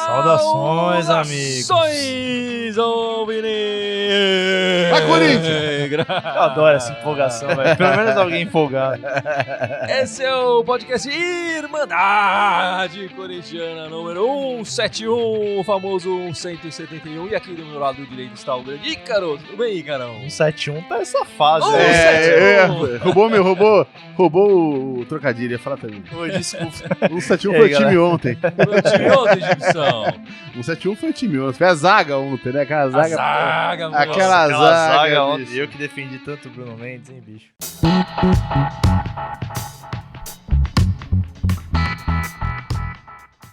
Saudações, amigos. Saudações, alvinegros. Vai, Corinthians! Eu adoro essa empolgação, velho. Pelo menos alguém empolgado. Esse é o podcast Irmandade Corintiana número 171, o famoso 171. E aqui do meu lado direito está o grande Ícaro. Tudo bem, Ícaro? 171 tá essa fase. Roubou o trocadilho, ia falar também. Oi, desculpa. 171 foi o time ontem. Meu time ontem, Gibson. 171 foi o time ontem. Foi a zaga ontem, né? Aquela zaga. Mano. Aquela zaga ontem. bicho. Eu que defendi tanto o Bruno Mendes, hein, bicho?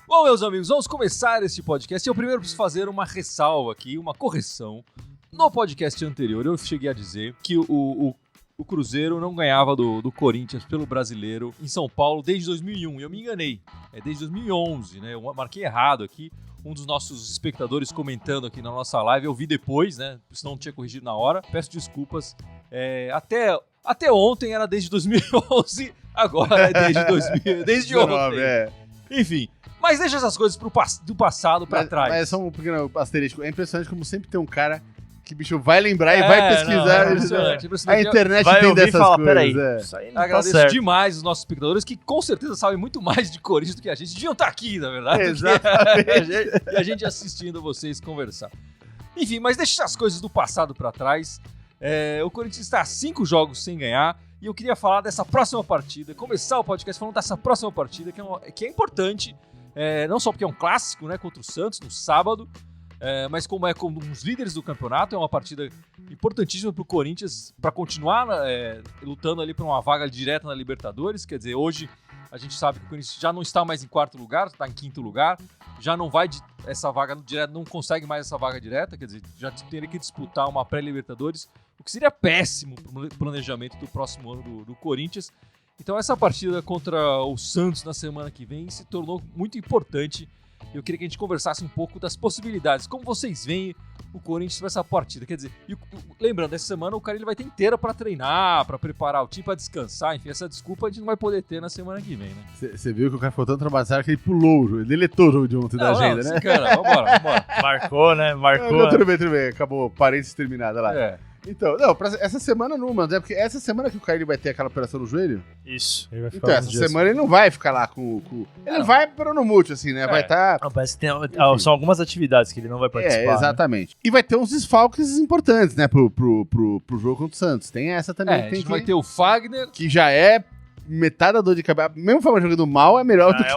Bom, meus amigos, vamos começar este podcast. Eu primeiro preciso fazer uma ressalva aqui, uma correção. No podcast anterior, eu cheguei a dizer que o Cruzeiro não ganhava do Corinthians pelo Brasileiro em São Paulo desde 2001. Eu me enganei. É desde 2011, né? Eu marquei errado aqui. Um dos nossos espectadores comentando aqui na nossa live, eu vi depois, né? Senão não tinha corrigido na hora. Peço desculpas. Até ontem era desde 2011, agora é desde ontem. Enfim, mas deixa essas coisas do passado pra trás. Mas só um pequeno asterisco. É impressionante como sempre tem um cara que, bicho, vai lembrar e vai pesquisar. Não, impressionante. A internet vai tem ouvir dessas e fala, coisas. peraí, É. isso aí não Agradeço tá certo. demais os nossos espectadores, que com certeza sabem muito mais de Corinthians do que a gente. Deviam estar aqui, na verdade. Exatamente. E a gente assistindo vocês conversar. Enfim, mas deixa as coisas do passado pra trás. O Corinthians está a 5 jogos sem ganhar. E eu queria falar dessa próxima partida, começar o podcast falando dessa próxima partida, que é importante, não só porque é um clássico, né, contra o Santos no sábado, mas como é como um dos líderes do campeonato, é uma partida importantíssima para o Corinthians para continuar lutando ali por uma vaga direta na Libertadores. Quer dizer, hoje a gente sabe que o Corinthians já não está mais em quarto lugar, está em quinto lugar, já não vai essa vaga direta, não consegue mais essa vaga direta, quer dizer, já teria que disputar uma pré-Libertadores, o que seria péssimo para o planejamento do próximo ano do Corinthians. Então essa partida contra o Santos na semana que vem se tornou muito importante. Eu queria que a gente conversasse um pouco das possibilidades. Como vocês veem o Corinthians para essa partida? Quer dizer, lembrando, essa semana o cara ele vai ter inteira para treinar, para preparar o time, para descansar. Enfim, essa desculpa a gente não vai poder ter na semana que vem, né? Você viu que o cara ficou tão traumatizado que ele pulou o jogo. Ele deletou o jogo de ontem da agenda, né? Cara, vambora. Marcou, né? Não, tudo bem. Acabou. Parênteses terminada lá. Então, essa semana não, mano. É porque essa semana que o Caio vai ter aquela operação no joelho. Isso. Ele vai ficar Então, essa semana ele não vai ficar lá com... Ele vai para no multi, assim, né? Vai estar... Parece que são algumas atividades que ele não vai participar. Exatamente. Né? E vai ter uns desfalques importantes, né? Pro jogo contra o Santos. Tem essa também. A gente vai ter o Fagner. Que já é metade da dor de cabeça. Mesmo o Fagner jogando mal, é melhor do que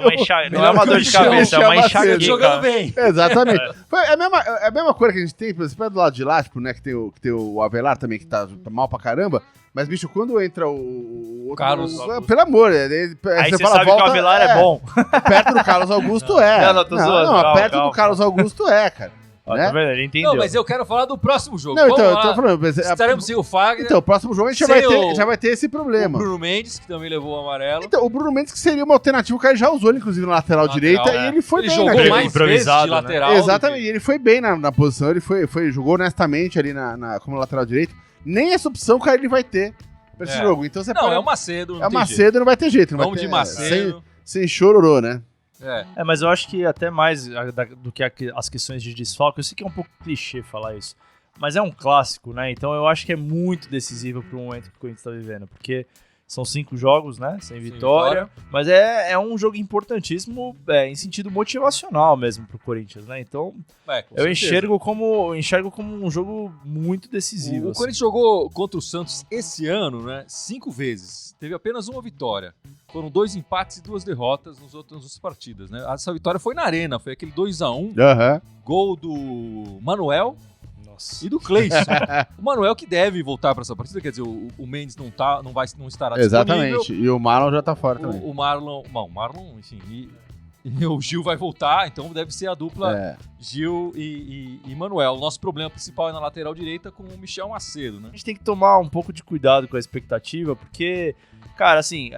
não é uma dor de cabeça, é uma enxaqueca. Jogando bem. Exatamente. É a mesma coisa que a gente tem, por exemplo, do lado de lá, tipo, né, que tem o Avelar também, que tá mal pra caramba. Mas, bicho, quando entra o outro... Carlos Augusto. Pelo amor, aí você fala, sabe volta, que o Avelar é bom. Perto do Carlos Augusto Tô zoando. Não, perto do Carlos Augusto cara. Né? Tá vendo? Ele entendeu. Não, mas eu quero falar do próximo jogo. Não, então, eu tô falando... Estaremos sem o Fagner. Então, o próximo jogo a gente já vai ter esse problema. O Bruno Mendes, que também levou o amarelo. Então, o Bruno Mendes que seria uma alternativa, o cara já usou ele, inclusive, na lateral direita, e ele foi bem. Ele jogou mais improvisado, de lateral. Né? Exatamente, e ele foi bem na posição, ele jogou honestamente ali como lateral direito. Nem essa opção o cara ele vai ter pra esse jogo. Então, você é o Macedo. É o Macedo, não vai ter jeito. Vamos de Macedo. Sem chororô, né? Mas eu acho que até mais do que as questões de desfalque, eu sei que é um pouco clichê falar isso, mas é um clássico, né? Então eu acho que é muito decisivo pro momento que o Corinthians tá vivendo, porque são 5 jogos, né? Sem vitória. Mas é um jogo importantíssimo em sentido motivacional mesmo pro Corinthians, né? Então eu enxergo como um jogo muito decisivo. O Corinthians jogou contra o Santos esse ano, né? 5 vezes. Teve apenas uma vitória. Foram 2 empates e 2 derrotas nas outras partidas, né? Essa vitória foi na Arena, foi aquele 2-1, gol do Manuel e do Cleison. O Manuel que deve voltar para essa partida, quer dizer, o Mendes não estará disponível. Exatamente, e o Marlon já tá fora também. O Marlon, enfim, e o Gil vai voltar, então deve ser a dupla Gil e Manuel. O nosso problema principal é na lateral direita com o Michel Macedo, né? A gente tem que tomar um pouco de cuidado com a expectativa, porque... Cara, assim,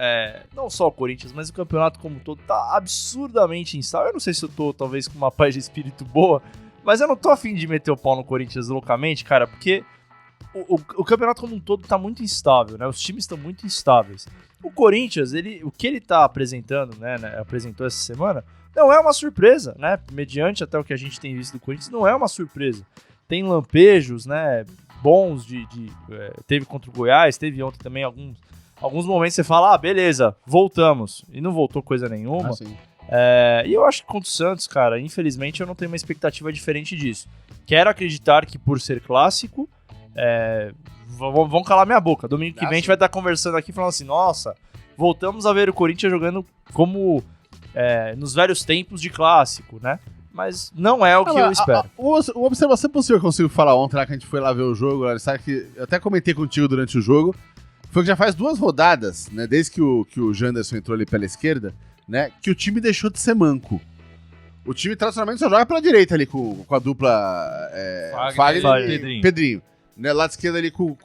não só o Corinthians, mas o campeonato como um todo tá absurdamente instável. Eu não sei se eu tô, talvez, com uma paz de espírito boa, mas eu não tô afim de meter o pau no Corinthians loucamente, cara, porque o campeonato como um todo tá muito instável, né? Os times estão muito instáveis. O Corinthians, o que ele tá apresentando, né, apresentou essa semana, não é uma surpresa, né? Mediante até o que a gente tem visto do Corinthians, não é uma surpresa. Tem lampejos, né, bons teve contra o Goiás, teve ontem também alguns momentos que você fala, beleza, voltamos. E não voltou coisa nenhuma. E eu acho que contra o Santos, cara, infelizmente eu não tenho uma expectativa diferente disso. Quero acreditar que por ser clássico, vão calar minha boca. Domingo que vem a gente vai estar conversando aqui falando assim, nossa, voltamos a ver o Corinthians jogando como nos velhos tempos de clássico, né? Mas não é o que eu espero. Uma observação possível que eu consigo falar ontem lá que a gente foi lá ver o jogo, sabe que eu até comentei contigo durante o jogo, foi que já faz 2 rodadas, né, desde que o Janderson entrou ali pela esquerda, né, que o time deixou de ser manco. O time tradicionalmente só joga pela direita ali com a dupla Fagner e Pedrinho. Né, lado esquerdo ali com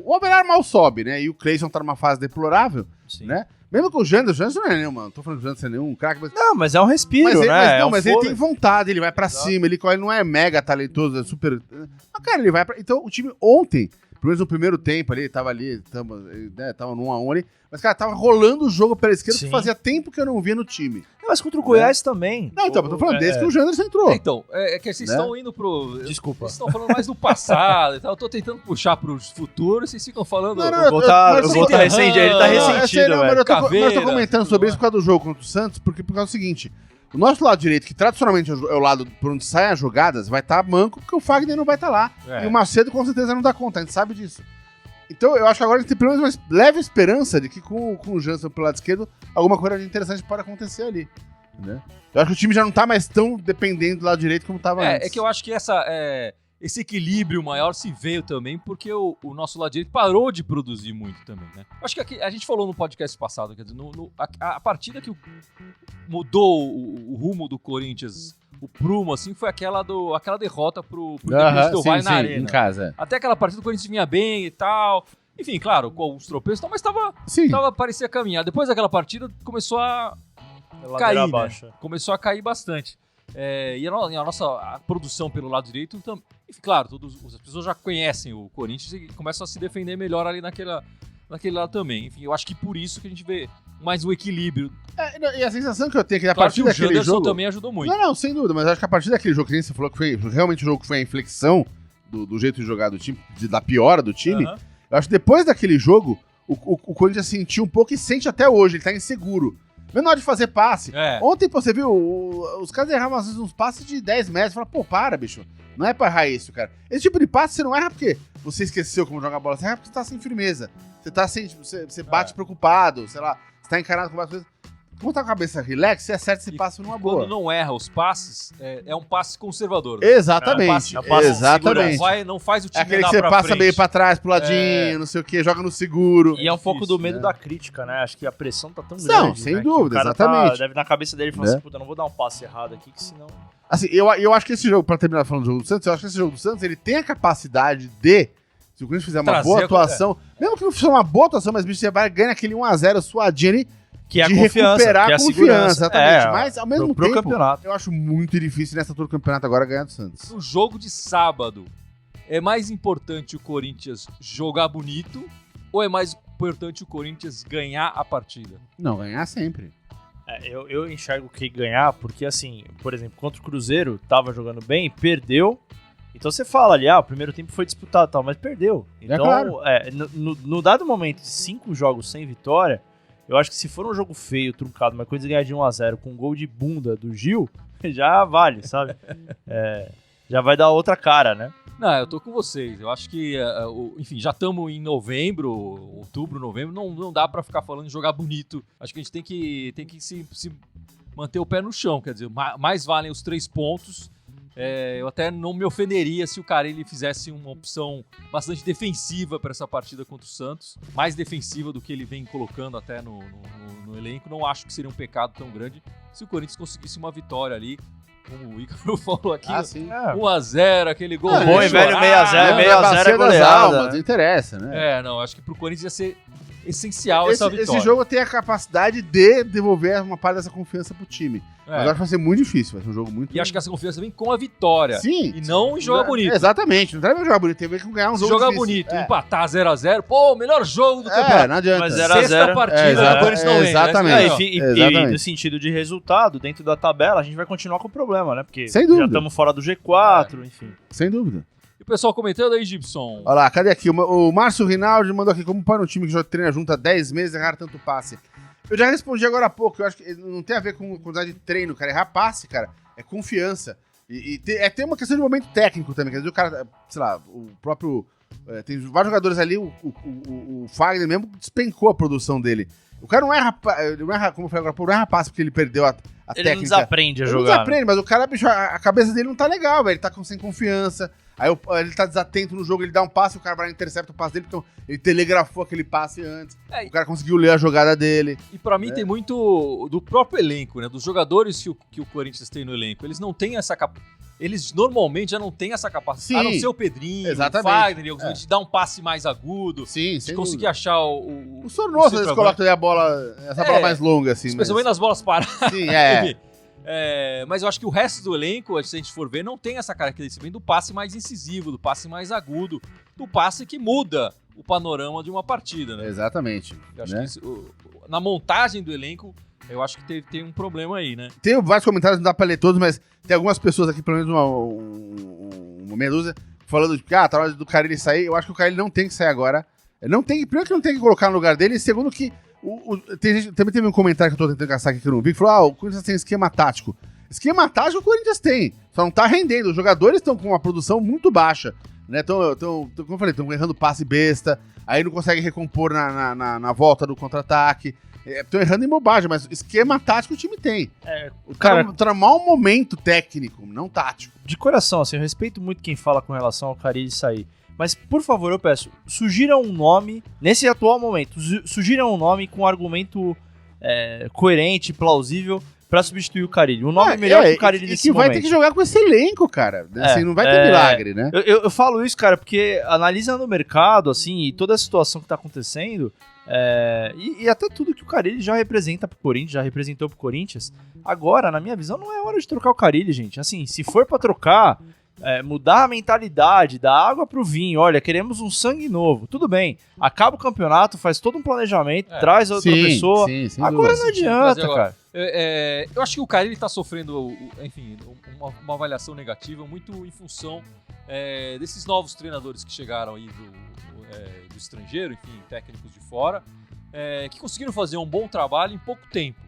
o Avelar mal sobe, né? E o Cleison tá numa fase deplorável, né? Mesmo com o Janderson não é nenhum, mano. Não tô falando que o Janderson é nenhum craque. Não, mas é um respiro, né? Mas ele tem vontade, ele vai pra cima, ele não é mega talentoso, é super... Mas, cara, ele vai pra... Então, o time ontem, pelo menos no primeiro tempo ali, tava no 1-1 ali, mas, cara, tava rolando o jogo pela esquerda que fazia tempo que eu não via no time. Mas contra o Goiás também. Não, então, eu tô falando desde que o Janderson entrou. Então, é que vocês estão indo pro... Desculpa. Vocês estão falando mais do passado e tal. Eu tô tentando puxar pros futuros, vocês ficam falando... Eu vou tá ressentido, ele tá ressentido, velho. Mas eu tô comentando sobre isso por causa do jogo contra o Santos, porque por causa do seguinte, o nosso lado direito, que tradicionalmente é o lado por onde saem as jogadas, vai estar manco, porque o Fagner não vai estar lá. E o Macedo com certeza não dá conta, a gente sabe disso. Então, eu acho que agora a gente tem pelo menos uma leve esperança de que com o Janderson pelo lado esquerdo, alguma coisa interessante pode acontecer ali, né? Eu acho que o time já não tá mais tão dependente do lado direito como tava antes. É que eu acho que esse equilíbrio maior se veio também porque o nosso lado direito parou de produzir muito também, né? Acho que aqui, a gente falou no podcast passado, quer dizer, a partida que mudou o rumo do Corinthians, o prumo, assim, foi aquela derrota pro Independente Del Valle na Arena. Em casa. Até aquela partida do Corinthians vinha bem e tal. Enfim, claro, com os tropeços e tal, mas parecia caminhar. Depois daquela partida, começou a cair, né? Começou a cair bastante. E a nossa produção pelo lado direito, enfim, claro, as pessoas já conhecem o Corinthians e começam a se defender melhor ali naquele lado também. Enfim, eu acho que por isso que a gente vê mais um equilíbrio. E a sensação que eu tenho é que a partir daquele jogo... O Janderson também ajudou muito. Não, sem dúvida, mas eu acho que a partir daquele jogo que você falou que foi realmente o jogo que foi a inflexão do jeito de jogar do time, da piora do time, eu acho que depois daquele jogo, o Corinthians sentiu um pouco e sente até hoje, ele tá inseguro. Menor de fazer passe. Ontem, você viu, os caras erravam às vezes uns passes de 10 metros. Você fala, para, bicho. Não é pra errar isso, cara. Esse tipo de passe você não erra porque você esqueceu como jogar bola. Você erra porque você tá sem firmeza. Você tá sem... Você bate preocupado, sei lá. Você tá encarado com várias coisas. Quando tá com a cabeça relax, você acerta esse passe numa boa. Quando não erra os passes, é um passe conservador. Né? Exatamente. Exatamente. Não faz o time aquele que você passa meio pra trás, pro ladinho, não sei o que, joga no seguro. E é um pouco do medo da crítica, né? Acho que a pressão tá tão grande. Não, sem dúvida, exatamente. Deve na cabeça dele falar assim, puta, não vou dar um passe errado aqui, que senão... Assim, eu acho que esse jogo, pra terminar falando do jogo do Santos, eu acho que esse jogo do Santos, ele tem a capacidade de, se o Corinthians fizer uma boa atuação, mesmo que não fizer uma boa atuação, mas bicho, você vai ganhar aquele 1x0 suadinho ali, que é a confiança, recuperar que é a confiança, exatamente. Mas, ao mesmo pro tempo, campeonato. eu acho muito difícil nessa altura do campeonato agora ganhar do Santos. No jogo de sábado, é mais importante o Corinthians jogar bonito ou é mais importante o Corinthians ganhar a partida? Não, ganhar sempre. Eu enxergo que ganhar, porque assim, por exemplo, contra o Cruzeiro, tava jogando bem, perdeu. Então você fala ali, o primeiro tempo foi disputado e tal, mas perdeu. Então, claro. No dado momento de 5 jogos sem vitória, eu acho que se for um jogo feio, truncado, mas coisa ganhar de 1x0 com um gol de bunda do Gil, já vale, sabe? Já vai dar outra cara, né? Não, eu tô com vocês. Eu acho que, enfim, já estamos em novembro, outubro, novembro, não dá pra ficar falando de jogar bonito. Acho que a gente tem que se manter o pé no chão, quer dizer, mais valem os 3 pontos. Eu até não me ofenderia se o Carille fizesse uma opção bastante defensiva para essa partida contra o Santos, mais defensiva do que ele vem colocando até no elenco. Não acho que seria um pecado tão grande se o Corinthians conseguisse uma vitória ali, como o Ícaro falou aqui, 1x0, aquele gol. Bom e velho 6x0 é goleada. Não interessa, né? Não, acho que pro Corinthians ia ser essencial essa vitória. Esse jogo tem a capacidade de devolver uma parte dessa confiança pro time. Mas acho que vai ser muito difícil, vai ser um jogo muito... E acho que essa confiança vem com a vitória. Sim. E não em jogar bonito. Exatamente, não tem que jogar bonito, tem que ganhar um jogo jogar difícil. bonito, empatar 0x0, pô, o melhor jogo do campeonato. Não adianta. Mas 0x0. Sexta partida, o Corinthians não vem. Exatamente. E no sentido de resultado, dentro da tabela, a gente vai continuar com o problema, né? Porque Sem dúvida. já estamos fora do G4, enfim. Sem dúvida. E o pessoal comentando aí, Gibson. Olha lá, cadê aqui? O Márcio Rinaldi mandou aqui, como para um time que já treina junto há 10 meses, errar tanto passe. Eu já respondi agora há pouco, eu acho que não tem a ver com quantidade de treino, cara. Errar passe, cara, é confiança. Tem uma questão de momento técnico também, quer dizer, o cara, sei lá, o próprio... tem vários jogadores ali, o Fagner mesmo despencou a produção dele. O cara não erra, como eu falei agora, não erra passe porque ele perdeu a técnica. Ele não desaprende a jogar. Ele não desaprende, mas o cara, bicho, a cabeça dele não tá legal, velho. Ele tá sem confiança. Aí ele tá desatento no jogo, ele dá um passe, o cara vai lá e intercepta o passe dele, então ele telegrafou aquele passe antes. O cara conseguiu ler a jogada dele. E pra mim tem muito do próprio elenco, né? Dos jogadores que o Corinthians tem no elenco. Eles não têm essa capacidade. Eles normalmente já não têm essa capacidade. A não ser o Pedrinho, exatamente. O Fagner, de dar um passe mais agudo. Sim, de conseguir achar o Sornoso, às vezes coloca a bola, essa bola mais longa, assim. Especialmente nas bolas paradas. Sim, mas eu acho que o resto do elenco, se a gente for ver, não tem essa característica vem do passe mais incisivo, do passe mais agudo, do passe que muda o panorama de uma partida, né? Exatamente. Eu acho que isso, na montagem do elenco, eu acho que tem um problema aí, né? Tem vários comentários, não dá pra ler todos, mas tem algumas pessoas aqui, pelo menos uma meia dúzia, falando de que, tá na hora do Carille sair. Eu acho que o Carille não tem que sair agora. Primeiro que não tem que colocar no lugar dele, e segundo que também teve um comentário que eu tô tentando caçar aqui que eu não vi, que falou, o Corinthians tem esquema tático. Esquema tático o Corinthians tem, só não tá rendendo. Os jogadores estão com uma produção muito baixa, né? Como eu falei, estão errando passe besta, aí não conseguem recompor na volta do contra-ataque. Estão errando em bobagem, mas esquema tático o time tem. O cara tá no mau momento técnico, não tático. De coração, assim, eu respeito muito quem fala com relação ao Carille sair. Mas, por favor, eu peço, sugira um nome, nesse atual momento, sugira um nome com um argumento coerente, plausível, pra substituir o Carille. Um nome melhor que o Carille nesse momento. E que vai ter que jogar com esse elenco, cara. Assim, não vai ter milagre, né? Eu falo isso, cara, porque analisando o mercado, assim, e toda a situação que tá acontecendo, e até tudo que o Carille já representa pro Corinthians, já representou pro Corinthians, agora, na minha visão, não é hora de trocar o Carille, gente. Assim, se for pra trocar... mudar a mentalidade, dar água pro vinho, olha, queremos um sangue novo, tudo bem, acaba o campeomente, faz todo um planejamento, traz outra pessoa, agora não adianta, cara. Eu acho que o Carille tá sofrendo, enfim, uma avaliação negativa muito em função desses novos treinadores que chegaram aí do estrangeiro, enfim, técnicos de fora, que conseguiram fazer um bom trabalho em pouco tempo.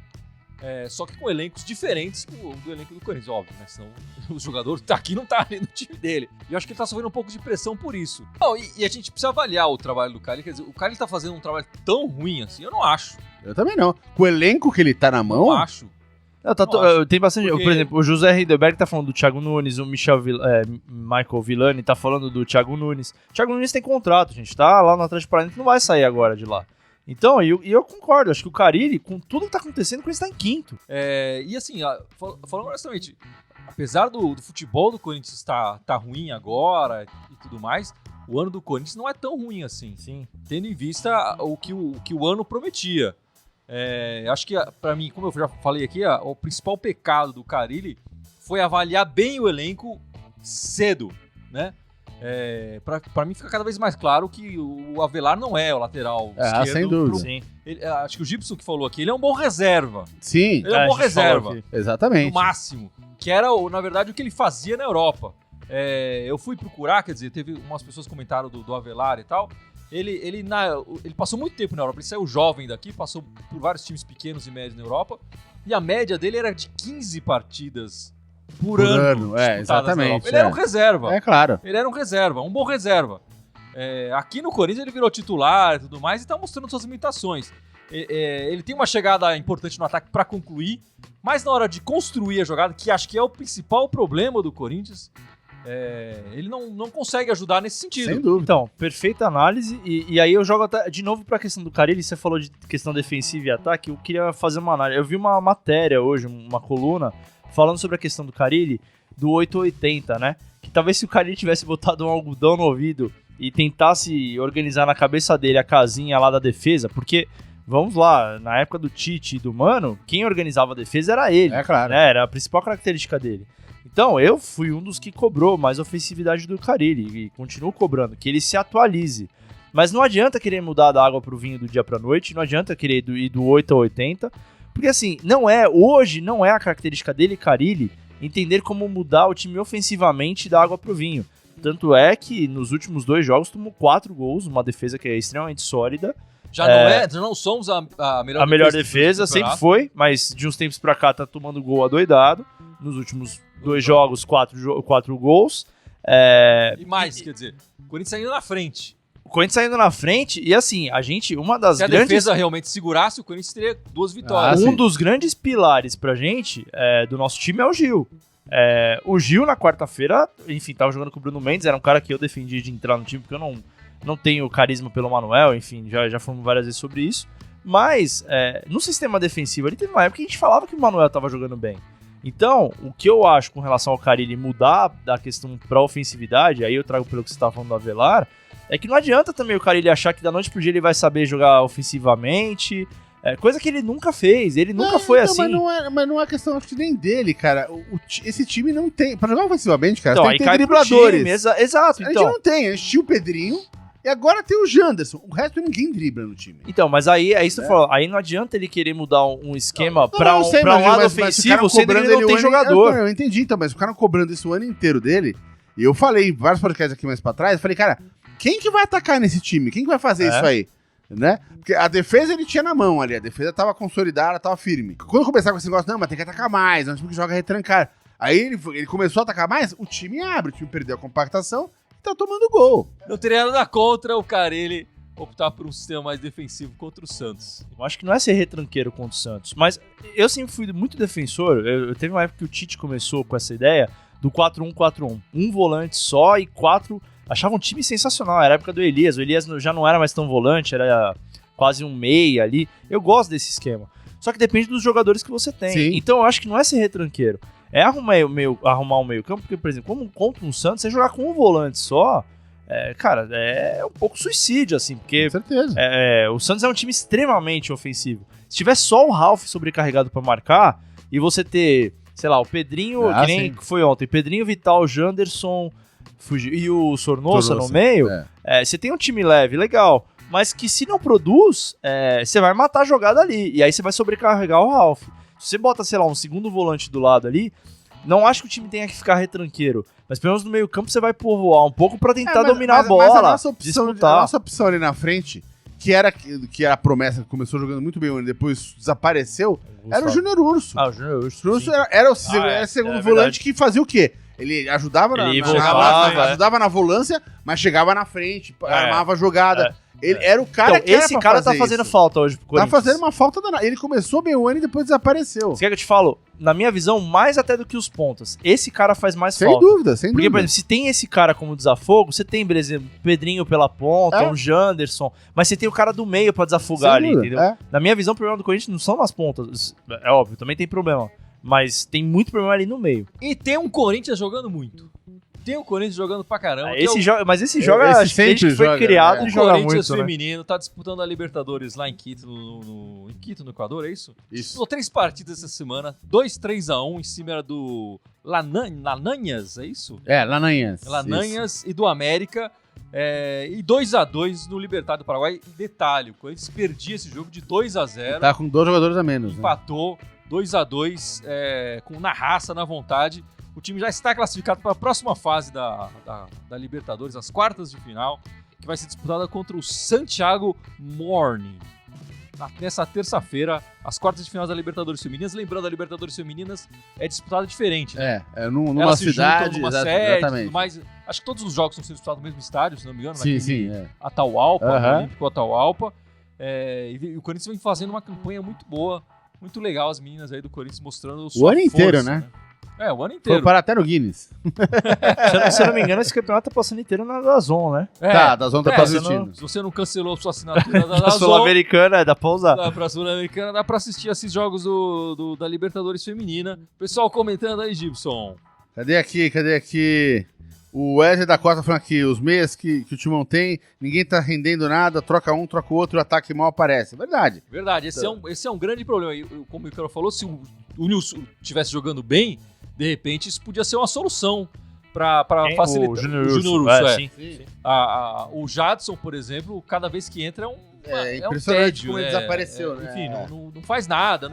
Só que com elencos diferentes do elenco do Corinthians, óbvio, né? Senão o jogador tá aqui não tá ali no time dele. E eu acho que ele tá sofrendo um pouco de pressão por isso. E a gente precisa avaliar o trabalho do Carille. Quer dizer, o Carille tá fazendo um trabalho tão ruim assim, eu não acho. Eu também não. Com o elenco que ele tá na mão... Eu acho. Tem bastante. Porque... Por exemplo, o José Rindelberg tá falando do Thiago Nunes, o Michael Villani tá falando do Thiago Nunes. O Thiago Nunes tem contrato, gente, tá lá no Atlético Paranaense, não vai sair agora de lá. Então, eu concordo, acho que o Carille, com tudo que tá acontecendo, ele está em quinto. E assim, falando honestamente, apesar do futebol do Corinthians tá ruim agora e tudo mais, o ano do Corinthians não é tão ruim assim. Sim. Tendo em vista o que o ano prometia. Acho que, pra mim, como eu já falei aqui, o principal pecado do Carille foi avaliar bem o elenco cedo, né? Pra mim fica cada vez mais claro que o Avelar não é o lateral esquerdo. Sem dúvida. Sim. Acho que o Gibson que falou aqui, ele é um bom reserva. Sim. Ele é um bom reserva. Exatamente. No máximo. Que era, na verdade, o que ele fazia na Europa. Eu fui procurar, quer dizer, teve umas pessoas que comentaram do Avelar e tal. Ele passou muito tempo na Europa. Ele saiu jovem daqui, passou por vários times pequenos e médios na Europa. E a média dele era de 15 partidas por ano. Exatamente. Ele era um reserva. É claro. Ele era um reserva, um bom reserva. Aqui no Corinthians ele virou titular e tudo mais e tá mostrando suas limitações. Ele tem uma chegada importante no ataque para concluir, mas na hora de construir a jogada, que acho que é o principal problema do Corinthians, ele não consegue ajudar nesse sentido. Sem dúvida. Então, perfeita análise. E aí eu jogo de novo pra questão do Carille. Você falou de questão defensiva e ataque. Eu queria fazer uma análise. Eu vi uma matéria hoje, uma coluna, falando sobre a questão do Carille, do 880, né? Que talvez se o Carille tivesse botado um algodão no ouvido e tentasse organizar na cabeça dele a casinha lá da defesa, porque, vamos lá, na época do Tite e do Mano, quem organizava a defesa era ele. É claro. Né? Era a principal característica dele. Então, eu fui um dos que cobrou mais ofensividade do Carille e continuo cobrando, que ele se atualize. Mas não adianta querer mudar da água pro vinho do dia pra noite, não adianta querer ir do 8 ao 80, porque assim, hoje não é a característica dele, Carille, entender como mudar o time ofensivamente da água pro vinho. Tanto é que nos últimos 2 jogos tomou 4 gols, uma defesa que é extremamente sólida. Já não somos a melhor defesa, sempre foi, mas de uns tempos pra cá tá tomando gol adoidado. Nos últimos 2 jogos, 4 gols. E mais, quer dizer, o Corinthians saindo na frente. O Corinthians saindo na frente, e assim, a gente, uma das grandes... Se a defesa realmente segurasse, o Corinthians teria 2 vitórias. Um dos grandes pilares pra gente, do nosso time, é o Gil. O Gil, na quarta-feira, enfim, tava jogando com o Bruno Mendes, era um cara que eu defendi de entrar no time, porque eu não tenho carisma pelo Manuel, enfim, já falamos várias vezes sobre isso. Mas, no sistema defensivo, ele teve uma época que a gente falava que o Manuel tava jogando bem. Então, o que eu acho com relação ao Carille mudar da questão pra ofensividade, aí eu trago pelo que você tava falando do Avelar, é que não adianta também o Carille achar que da noite pro dia ele vai saber jogar ofensivamente, coisa que ele nunca fez, ele nunca foi assim. Mas não é questão acho que nem dele, cara. Esse time não tem. Pra jogar ofensivamente, cara, então, tem que ter dribladores. Exato, A gente não tem, a gente tinha o Pedrinho e agora tem o Janderson. O resto ninguém dribla no time. Então, mas aí é isso que eu falo. Aí não adianta ele querer mudar um esquema pra um lado mas ofensivo, sendo que ele não tem jogador. Eu entendi, então, mas o cara cobrando isso o ano inteiro dele. E eu falei em vários podcasts aqui mais pra trás, eu falei, cara, quem que vai atacar nesse time? Quem que vai fazer isso aí? Né? Porque a defesa ele tinha na mão ali, a defesa tava consolidada, tava firme. Quando começar com esse negócio, não, mas tem que atacar mais, é um time que joga retrancar. Aí ele começou a atacar mais, o time abre, o time perdeu a compactação e tá tomando gol. Não teria nada contra o Carille optar por um sistema mais defensivo contra o Santos. Eu acho que não é ser retranqueiro contra o Santos, mas eu sempre fui muito defensor. Eu teve uma época que o Tite começou com essa ideia do 4-1-4-1. Um volante só e 4... Achava um time sensacional, era a época do Elias. O Elias já não era mais tão volante, era quase um meia ali. Eu gosto desse esquema. Só que depende dos jogadores que você tem. Sim. Então eu acho que não é ser retranqueiro. É arrumar um meio campo, porque, por exemplo, como contra um Santos, você jogar com um volante só, cara, é um pouco suicídio, assim, porque Com certeza. O Santos é um time extremamente ofensivo. Se tiver só o Ralf sobrecarregado pra marcar, e você ter, sei lá, o Pedrinho, que nem foi ontem, Pedrinho, Vital, Janderson... e o Sornosa no meio, você tem um time leve, legal, mas que se não produz, você vai matar a jogada ali, e aí você vai sobrecarregar o Ralf. Se você bota, sei lá, um segundo volante do lado ali, não acho que o time tenha que ficar retranqueiro, mas pelo menos no meio campo você vai povoar um pouco pra tentar dominar a bola, mas a nossa opção, disputar. A nossa opção ali na frente, que era a promessa que começou jogando muito bem, depois desapareceu, era o Júnior Urso. O Júnior Urso. O Urso era o segundo volante que fazia o quê? Ele ajudava ajudava na volância, mas chegava na frente, armava a jogada. Ele era o cara então, que era esse cara tá fazendo falta hoje pro Corinthians. Tá fazendo uma falta danada. Ele começou bem o ano e depois desapareceu. Você quer que eu te falo? Na minha visão, mais até do que os pontas. Esse cara faz mais sem falta. Dúvida, sem Porque, dúvida. por exemplo, se tem esse cara como desafogo, você tem, por exemplo, Pedrinho pela ponta, um Janderson, mas você tem o cara do meio pra desafogar ali, entendeu? Na minha visão, o problema do Corinthians não são nas pontas. É óbvio, também tem problema. Mas tem muito problema ali no meio. E tem um Corinthians jogando muito. Tem um Corinthians jogando pra caramba. Mas esse joga, acho que desde que foi criado, ele joga muito. O Corinthians feminino tá disputando a Libertadores lá em Quito, no Equador, é isso? Isso. Disputou 3 partidas essa semana, 2-3-1 em cima do Lananhas, é isso? Lananhas. Lananhas e do América. E 2-2 no Libertad do Paraguai. Detalhe, o Corinthians perdia esse jogo de 2-0. Tá com 2 jogadores a menos. Empatou 2-2 na raça, na vontade. O time já está classificado para a próxima fase da Libertadores, as quartas de final, que vai ser disputada contra o Santiago Morning. Nessa terça-feira, as quartas de final da Libertadores Femininas. Lembrando, a Libertadores Femininas é disputada diferente. Né? Numa cidade, numa sede, exatamente. tudo mais. Acho que todos os jogos são sendo disputados no mesmo estádio, se não me engano. Sim. Atahualpa, Olímpico Atahualpa. E o Corinthians vem fazendo uma campanha muito boa, muito legal, as meninas aí do Corinthians mostrando sua o ano força, inteiro, né? O ano inteiro. Foi para até no Guinness. Se eu não me engano, esse campeonato tá passando inteiro na Dazon, né? Da Dazon tá passando. Se você não cancelou sua assinatura da Dazon, Sul-Americana, dá pra usar. Pra Sul-Americana, dá pra assistir esses jogos da Libertadores Feminina. Pessoal comentando aí, Gibson. Cadê aqui? O Wesley da Costa falando aqui, os meias que o Timão tem, ninguém tá rendendo nada, troca um, troca o outro, o ataque mal aparece. Verdade. Verdade, esse é um grande problema. E, como o Icaro falou, se o Nilson estivesse jogando bem, de repente isso podia ser uma solução para facilitar. O Júnior Urso, sim. O Jadson, por exemplo, cada vez que entra É é impressionante um tédio, como ele desapareceu, né? Enfim, não faz nada.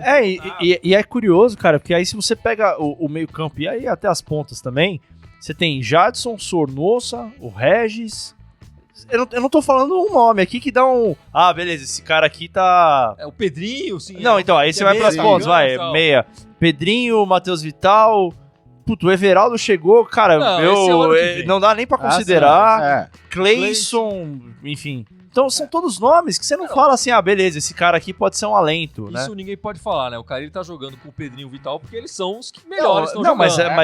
E é curioso, cara, porque aí se você pega o meio campo e aí até as pontas também, você tem Jadson, Sornosa, o Regis. Eu não tô falando um nome aqui que dá um... Ah, beleza, esse cara aqui tá... É o Pedrinho, sim. Não, então, aí você vai pras pontas, vai, meia. Pedrinho, Matheus Vital... Puto, o Everaldo chegou, cara, não dá nem pra considerar. Cleison, enfim... Então são todos nomes que você não fala assim, beleza, esse cara aqui pode ser um alento, né? Isso ninguém pode falar, né? O Carille tá jogando com o Pedrinho e o Vital porque eles são os que melhores estão jogando.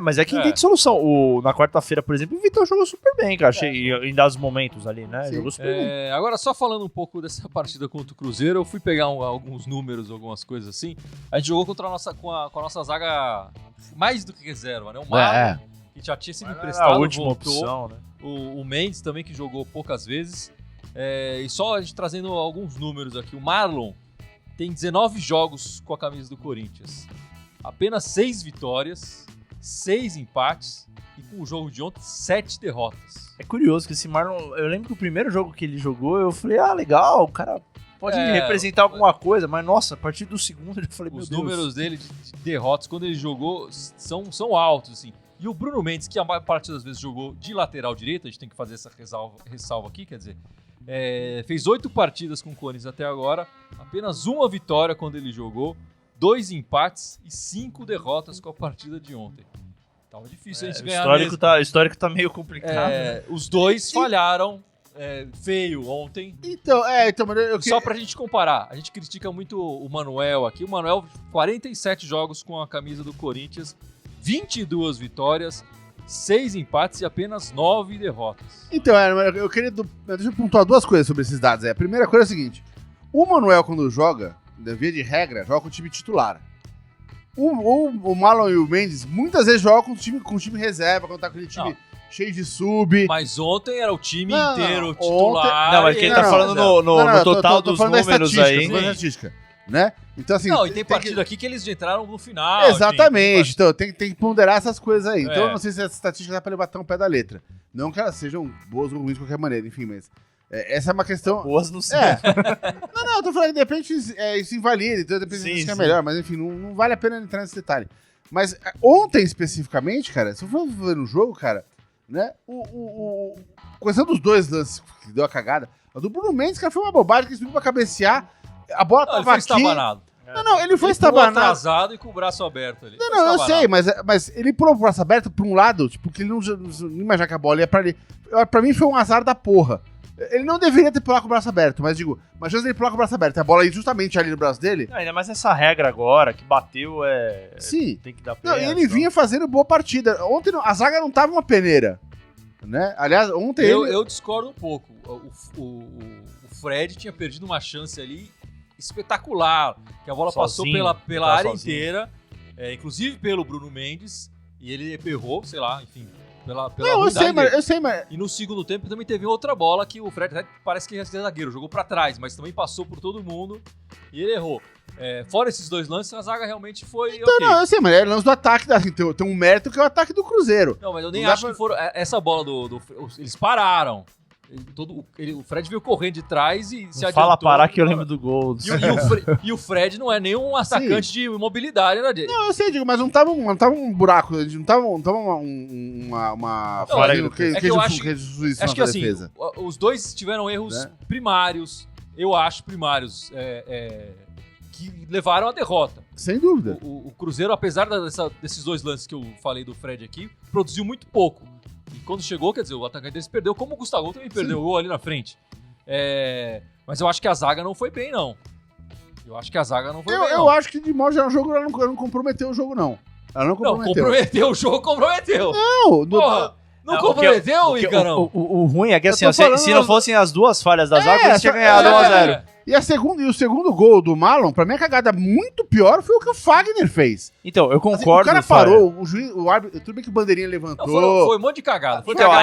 Mas é quem tem de solução. Na quarta-feira, por exemplo, o Vital jogou super bem, cara. Achei em dados momentos ali, né? Sim. Jogou super bem. Agora, só falando um pouco dessa partida contra o Cruzeiro, eu fui pegar alguns números, algumas coisas assim. A gente jogou com a nossa zaga mais do que reserva, né? O Marlon, que já tinha sido emprestado, a última voltou. Opção, né? O Mendes também, que jogou poucas vezes. E só a gente trazendo alguns números aqui. O Marlon tem 19 jogos com a camisa do Corinthians. Apenas 6 vitórias, 6 empates e com o jogo de ontem, 7 derrotas. É curioso que esse Marlon... Eu lembro que o primeiro jogo que ele jogou, eu falei, legal, o cara pode representar alguma coisa, mas nossa, a partir do segundo eu falei, meu Deus. Os números dele de derrotas, quando ele jogou, são altos, assim. E o Bruno Mendes, que a maior parte das vezes jogou de lateral direito, a gente tem que fazer essa ressalva aqui, quer dizer... fez 8 partidas com o Corinthians até agora, apenas uma vitória quando ele jogou, 2 empates e 5 derrotas com a partida de ontem. Tava difícil a gente ganhar mesmo. O histórico tá meio complicado. Os dois falharam feio ontem. Então, Só pra gente comparar, a gente critica muito o Manuel aqui. O Manuel, 47 jogos com a camisa do Corinthians, 22 vitórias, 6 empates e apenas 9 derrotas. Então, eu queria... Deixa eu pontuar 2 coisas sobre esses dados. A primeira coisa é a seguinte. O Manuel, quando joga, via de regra, joga com o time titular. O Marlon e o Mendes, muitas vezes jogam com o time reserva, quando tá com aquele time cheio de sub. Mas ontem era o time inteiro titular. Não, mas quem tá falando no total dos números aí. Tô falando da estatística, né? Então, assim... Não, e tem partida aqui que eles entraram no final. Exatamente. Enfim, então, tem que ponderar essas coisas aí. Então, eu não sei se essa estatística dá pra levar tão pé da letra. Não que elas sejam boas ou ruins de qualquer maneira, enfim, mas... essa é uma questão... Boas não sei. Não, eu tô falando que de repente isso invalida, então de repente isso é melhor, mas enfim, não vale a pena entrar nesse detalhe. Mas ontem, especificamente, cara, se eu for ver no jogo, cara, né, questão dos 2 lances que deu a cagada, a do Bruno Mendes, cara, foi uma bobagem, que ele subiu pra cabecear, a bola tava aqui... Estabanado. Ele foi estabanado. Atrasado e com o braço aberto ali. Não, eu sei, mas ele pulou pro braço aberto pra um lado, tipo, que ele não imaginava que a bola ia pra ali. Pra mim foi um azar da porra. Ele não deveria ter pulado com o braço aberto, mas digo, mas chance dele pular com o braço aberto, a bola ir justamente ali no braço dele. Ainda mais essa regra agora, que bateu, Sim. Tem que dar pé. E ele vinha fazendo boa partida. Ontem a zaga não tava uma peneira, né? Aliás, ontem eu discordo um pouco. O Fred tinha perdido uma chance ali espetacular, que a bola passou pela área inteira, inclusive pelo Bruno Mendes, e ele errou, sei lá, enfim... Não, eu sei, mas... E no segundo tempo também teve outra bola que o Fred parece que ia ser zagueiro, jogou pra trás, mas também passou por todo mundo e ele errou. Fora esses 2 lances, a zaga realmente foi então, ok. Não, eu sei, mas é lance do ataque, assim, tem um mérito que é o ataque do Cruzeiro. Não, mas eu nem acho que foram... Essa bola eles pararam. O Fred veio correndo de trás e se adiantou. Fala parar que eu lembro do gol. E o Fred não é nenhum atacante de mobilidade, né? Não, eu sei, digo, mas não tava um buraco, não tava uma acho que assim, os 2 tiveram erros primários, eu acho primários, que levaram à derrota. Sem dúvida. O Cruzeiro, apesar desses 2 lances que eu falei do Fred aqui, produziu muito pouco. E quando chegou, quer dizer, o atacante deles perdeu, como o Gustavo também perdeu o gol ali na frente. Mas eu acho que a zaga não foi bem, não. Eu acho que, de modo geral, o jogo ela não comprometeu o jogo, não. Ela não comprometeu. Não, comprometeu o jogo, comprometeu. Não, porra, não comprometeu, Icarão? O ruim é que, assim, se não fossem as 2 falhas da zaga, eles tinham ganhado 1-0. E o segundo gol do Marlon, pra mim, a cagada muito pior foi o que o Fagner fez. Então, eu Assim, concordo. o cara Fire. parou, o juiz, o árbitro, tudo bem que o bandeirinha levantou. Não, foi um monte de cagada. Foi Então, cagada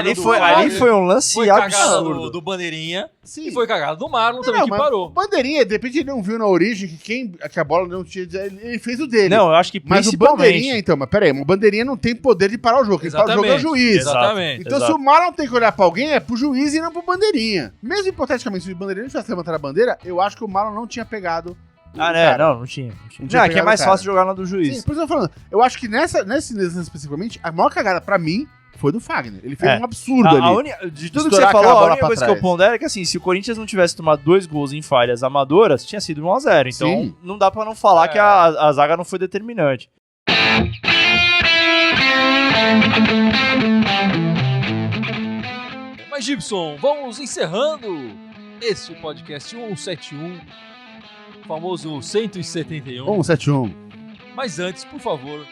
ali foi um lance Foi cagada absurdo. do Bandeirinha Sim. e foi cagada do Marlon também, que mas parou. o bandeirinha, de repente ele não viu na origem que a bola não tinha. Ele fez o dele. Não, eu acho que mas o principalmente... bandeirinha, então, mas peraí, o bandeirinha não tem poder de parar o jogo. Quem para o jogo é o juiz. Exatamente. Então, se o Marlon tem que olhar pra alguém, é pro juiz e não pro bandeirinha. Mesmo hipoteticamente, se o bandeirinha não tivesse levantado a bandeira, eu acho que o Marlon não tinha pegado. Ah, né? cara. Não tinha. Não tinha Não, é que é pegado mais o cara. fácil jogar na do juiz. Sim, por isso eu tô falando. Eu acho que nesse lance especificamente, a maior cagada pra mim foi do Fagner. Ele fez um absurdo ali. De tudo que Estourar você falou, aquela a bola única pra coisa que eu trás. pondero é que assim, se o Corinthians não tivesse tomado 2 gols em falhas amadoras, tinha sido 1-0. Então Sim. não dá pra não falar que a zaga não foi determinante. Mas, Gibson, vamos encerrando esse podcast 171, o famoso 171. 171. Mas antes, por favor,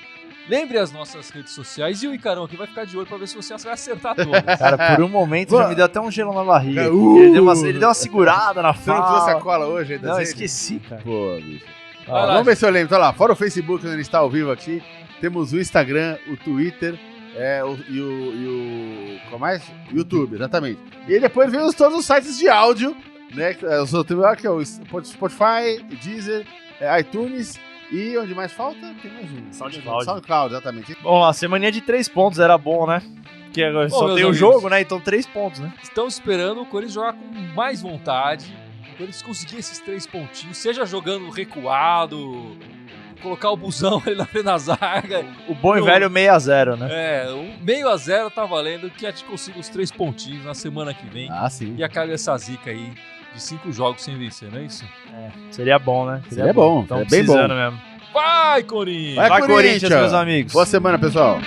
lembre as nossas redes sociais e o Icarão aqui vai ficar de olho pra ver se você vai acertar todas. Cara, por um momento já me deu até um gelo na barriga. Uh! Ele deu uma segurada na Você não trouxe a fala. cola hoje ainda? Não, Zé? esqueci, cara. Pô, bicho. Vai lá, Vamos ver se eu lembro. Tá lá, fora o Facebook, onde ele está ao vivo aqui, temos o Instagram, o Twitter e o... Qual mais? YouTube, exatamente. E aí depois vem todos os sites de áudio, né? Que é o Spotify, Deezer, iTunes e onde mais falta? Tem mais um. SoundCloud. SoundCloud, exatamente. Bom, a semaninha de 3 pontos era bom, né? Porque agora só meus tem o amigos. jogo, né? Então 3 pontos, né? Estão esperando o Corinthians jogar com mais vontade, o Corinthians conseguir esses 3 pontinhos, seja jogando recuado, colocar o busão ali na frente da zaga. O bom e velho 6-0, né? Um 0-0 tá valendo que a gente consiga os 3 pontinhos na semana que vem Ah, sim. e acabe essa zica aí de 5 jogos sem vencer, não é isso? Seria bom, né? Seria bom, Então é bem precisando mesmo. Vai, Corinthians! Vai, Vai, Corinthians, Corinthians, meus amigos. Boa semana, pessoal.